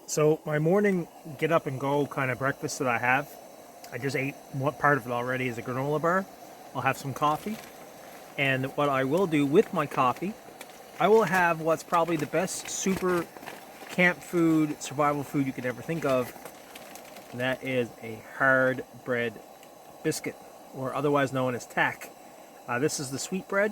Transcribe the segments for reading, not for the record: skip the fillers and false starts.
So my morning get up and go kind of breakfast that I have, I just ate one part of it already is a granola bar. I'll have some coffee, and what I will do with my coffee, I will have what's probably the best super camp food, survival food you could ever think of, and that is a hard bread biscuit, or otherwise known as tack. This is the sweet bread.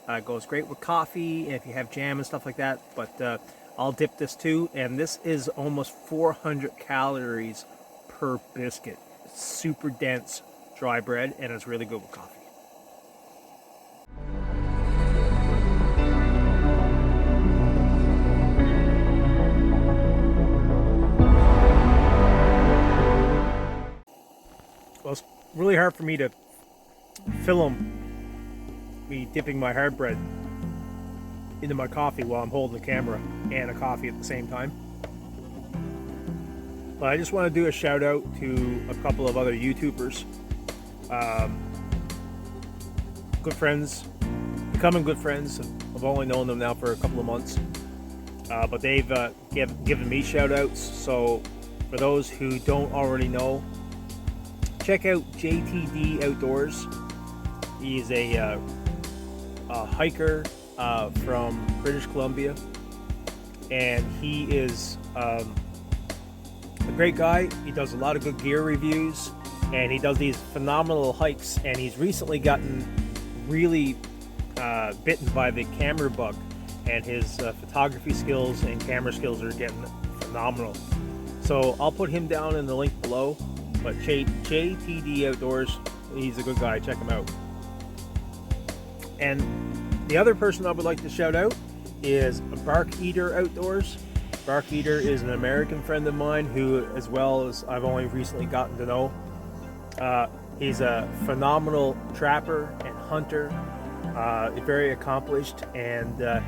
It goes great with coffee, and if you have jam and stuff like that. But I'll dip this too, and this is almost 400 calories per biscuit. It's super dense, dry bread, and it's really good with coffee. Well, it's really hard for me to film me dipping my hard bread into my coffee while I'm holding the camera and a coffee at the same time. But I just want to do a shout out to a couple of other YouTubers, good friends, becoming good friends. I've only known them now for a couple of months, but they've given me shout outs. So for those who don't already know, check out JTD Outdoors. He's a hiker from British Columbia, and he is a great guy. He does a lot of good gear reviews, and he does these phenomenal hikes, and he's recently gotten really bitten by the camera bug, and his photography skills and camera skills are getting phenomenal. So I'll put him down in the link below, but JTD Outdoors, he's a good guy. Check him out. And the other person I would like to shout out is Bark Eater Outdoors. Bark Eater is an American friend of mine who, as well as I've only recently gotten to know. He's a phenomenal trapper and hunter, very accomplished, and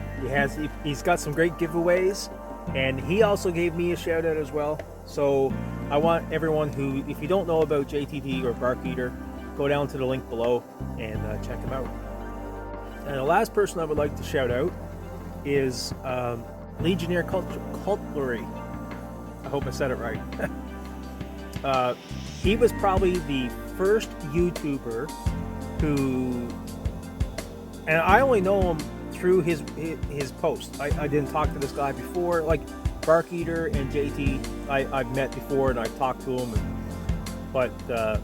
he's got some great giveaways. And he also gave me a shout out as well. So I want everyone who, if you don't know about JTD or Bark Eater, go down to the link below and check him out. And the last person I would like to shout out is Legionnaire Cutlery. I hope I said it right. He was probably the first YouTuber who, and I only know him through his posts. I didn't talk to this guy before. Like Bark Eater and JT, I've met before and I've talked to him. But I'm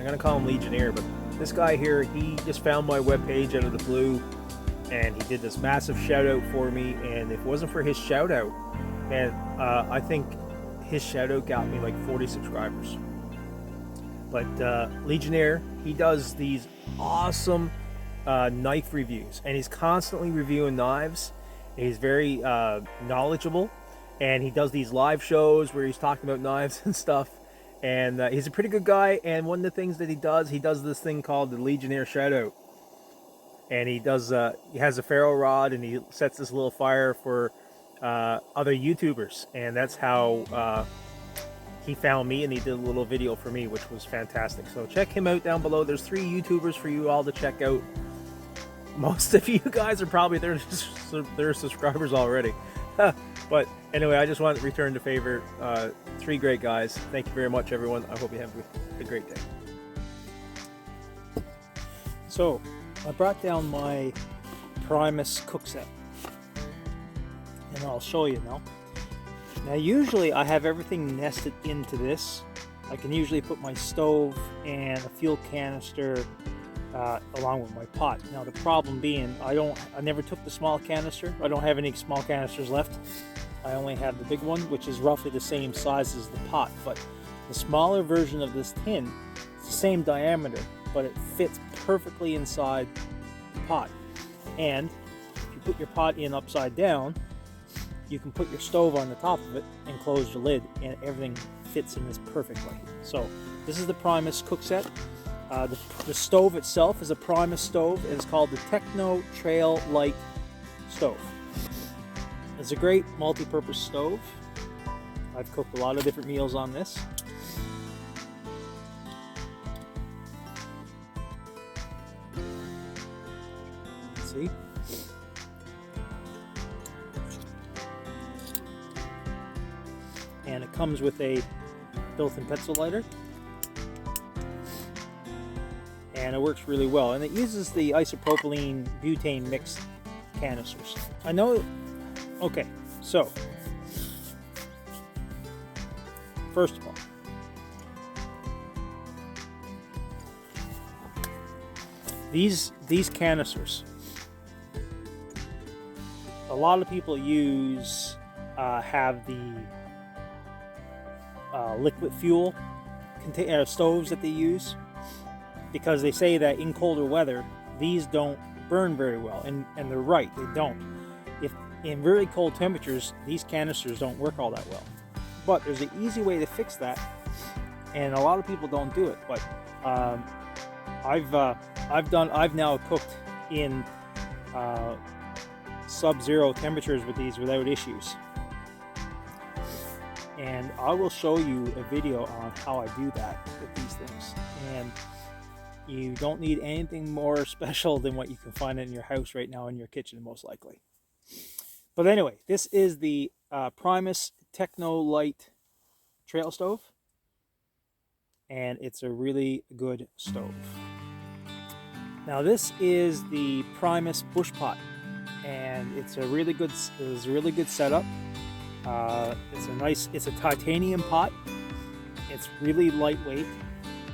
gonna call him Legionnaire. But this guy here, he just found my webpage out of the blue, and he did this massive shout out for me. And if it wasn't for his shout out, man, I think his shout out got me like 40 subscribers. But Legionnaire, he does these awesome knife reviews, and he's constantly reviewing knives. He's very knowledgeable, and he does these live shows where he's talking about knives and stuff. And he's a pretty good guy. And one of the things that he does this thing called the Legionnaire Shoutout. And he has a ferro rod, and he sets this little fire for other YouTubers. And that's how he found me, and he did a little video for me, which was fantastic. So check him out down below. There's 3 YouTubers for you all to check out. Most of you guys are probably their subscribers already. But anyway, I just want to return the favor. 3 great guys. Thank you very much, everyone. I hope you have a great day. So, I brought down my Primus cook set, and I'll show you now. Now, usually I have everything nested into this. I can usually put my stove and a fuel canister along with my pot. Now, the problem being, I never took the small canister. I don't have any small canisters left. I only have the big one, which is roughly the same size as the pot. But the smaller version of this tin, it's the same diameter, but it fits perfectly inside the pot. And if you put your pot in upside down, you can put your stove on the top of it and close the lid, and everything fits in this perfectly. So this is the Primus cook set. The stove itself is a Primus stove. It is called the Techno Trail Lite stove. It's a great multi-purpose stove. I've cooked a lot of different meals on this. Let's see. and it comes with a built-in pencil lighter, and it works really well. And it uses the isopropylene butane mix canisters. I know. Okay, so first of all, these canisters, a lot of people use have the liquid fuel stoves that they use, because they say that in colder weather these don't burn very well, and they're right, they don't. If in very cold temperatures, these canisters don't work all that well. But there's an easy way to fix that, and a lot of people don't do it. But I've now cooked in sub-zero temperatures with these without issues, and I will show you a video on how I do that with these things. And you don't need anything more special than what you can find in your house right now in your kitchen, most likely. But anyway, this is the Primus Techno Lite trail stove, and it's a really good stove. Now this is the Primus Bush Pot, and it's a really good setup. It's a titanium pot. It's really lightweight,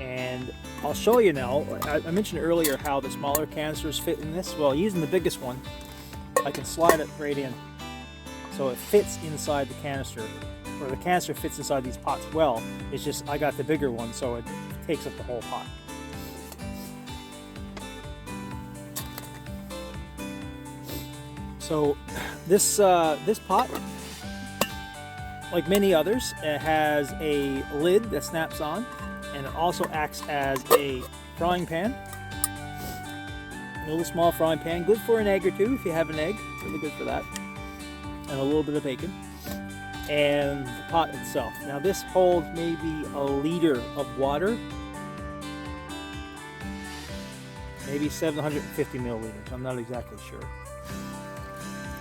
and I'll show you now. I mentioned earlier how the smaller canisters fit in this. Well, using the biggest one, I can slide it right in, so it fits inside the canister, or the canister fits inside these pots well. It's just I got the bigger one, so it takes up the whole pot. So this pot, like many others, it has a lid that snaps on, and it also acts as a frying pan. A little small frying pan, good for an egg or two if you have an egg, really good for that. And a little bit of bacon. And the pot itself. Now this holds maybe a liter of water, maybe 750 milliliters, I'm not exactly sure.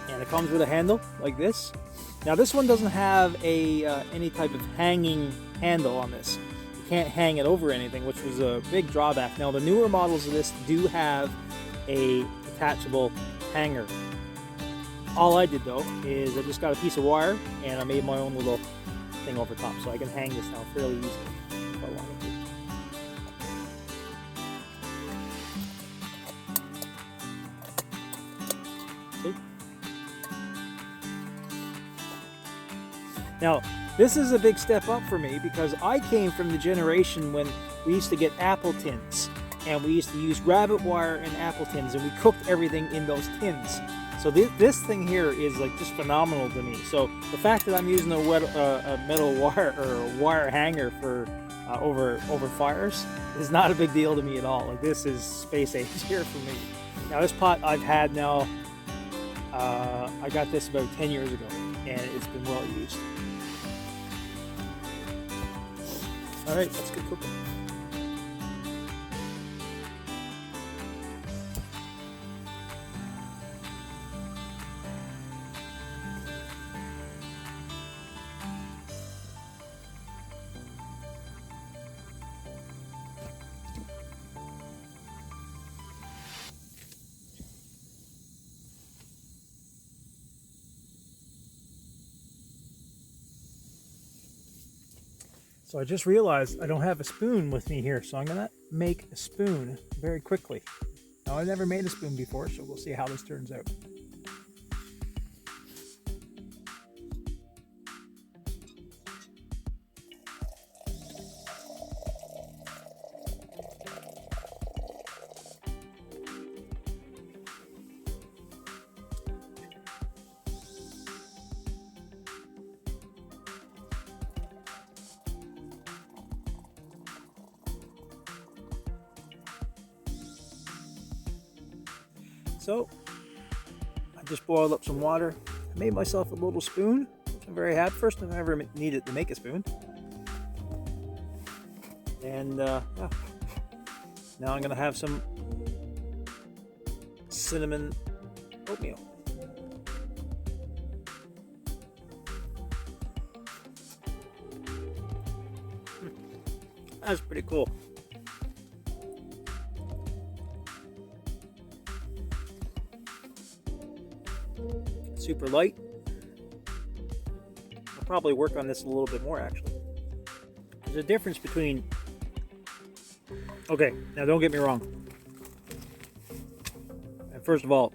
And it comes with a handle like this. Now this one doesn't have any type of hanging handle on this. You can't hang it over anything, which was a big drawback. Now the newer models of this do have a detachable hanger. All I did though is I just got a piece of wire and I made my own little thing over top, so I can hang this now fairly easily if I wanted to. See? Now, this is a big step up for me, because I came from the generation when we used to get apple tins, and we used to use rabbit wire and apple tins, and we cooked everything in those tins. So this thing here is like just phenomenal to me. So the fact that I'm using a metal wire or a wire hanger for over fires is not a big deal to me at all. Like, this is space age here for me. Now this pot I've had now, I got this about 10 years ago, and it's been well used. All right, let's get cooking. So I just realized I don't have a spoon with me here, so I'm gonna make a spoon very quickly. Now, I've never made a spoon before, so we'll see how this turns out. So I just boiled up some water. I made myself a little spoon, which I'm very happy. First time I ever needed to make a spoon. And yeah. Now I'm gonna have some cinnamon oatmeal. That's pretty cool. Super light. I'll probably work on this a little bit more, actually. There's a difference between... Okay, now don't get me wrong. And first of all,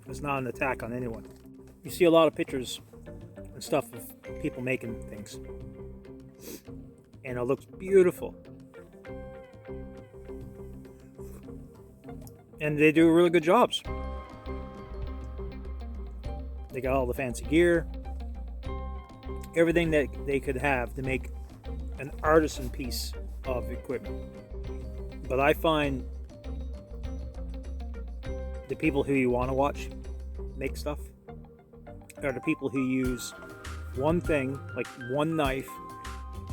it's not an attack on anyone. You see a lot of pictures and stuff of people making things. And it looks beautiful. And they do really good jobs. They got all the fancy gear. Everything that they could have to make an artisan piece of equipment. But I find the people who you want to watch make stuff are the people who use one thing, like one knife,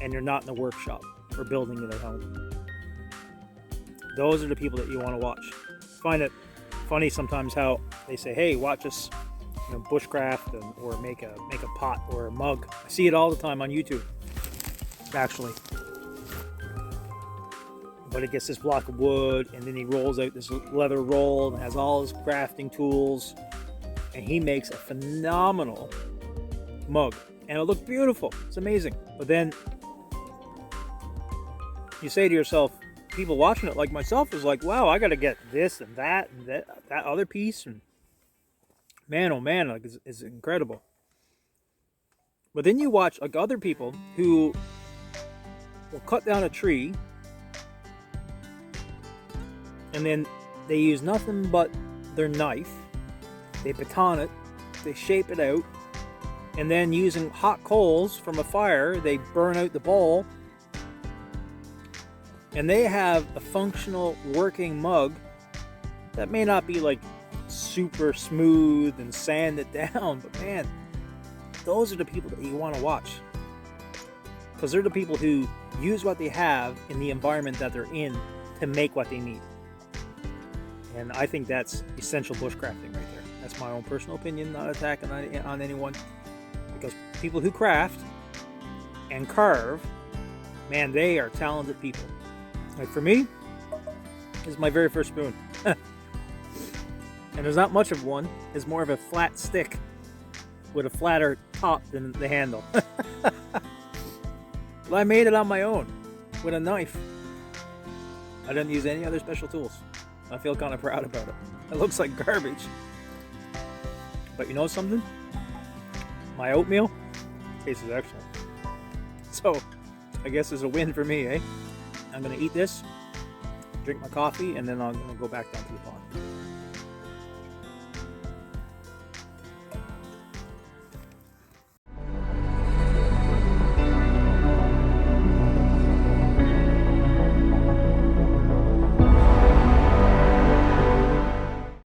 and they're not in the workshop or building it at home. Those are the people that you want to watch. I find it funny sometimes how they say, hey, watch us, bushcraft or make a pot or a mug. I see it all the time on YouTube, actually. But it gets this block of wood, and then he rolls out this leather roll and has all his crafting tools, and he makes a phenomenal mug, and it looks beautiful. It's amazing. But then you say to yourself, people watching it like myself is like, wow, I got to get this and that other piece, and man, oh man, like it's incredible. But then you watch like other people who will cut down a tree, and then they use nothing but their knife. They baton it, they shape it out, and then using hot coals from a fire, they burn out the bowl, and they have a functional working mug that may not be like super smooth and sanded down, but man, those are the people that you want to watch, because they're the people who use what they have in the environment that they're in to make what they need. And I think that's essential bushcrafting right there. That's my own personal opinion, not attacking on anyone, because people who craft and carve, man, they are talented people. Like for me, this is my very first spoon. And there's not much of one. It's more of a flat stick with a flatter top than the handle. Well, I made it on my own with a knife. I didn't use any other special tools. I feel kind of proud about it. It looks like garbage. But you know something? My oatmeal tastes excellent. So, I guess it's a win for me, eh? I'm going to eat this, drink my coffee, and then I'm going to go back down to the pond.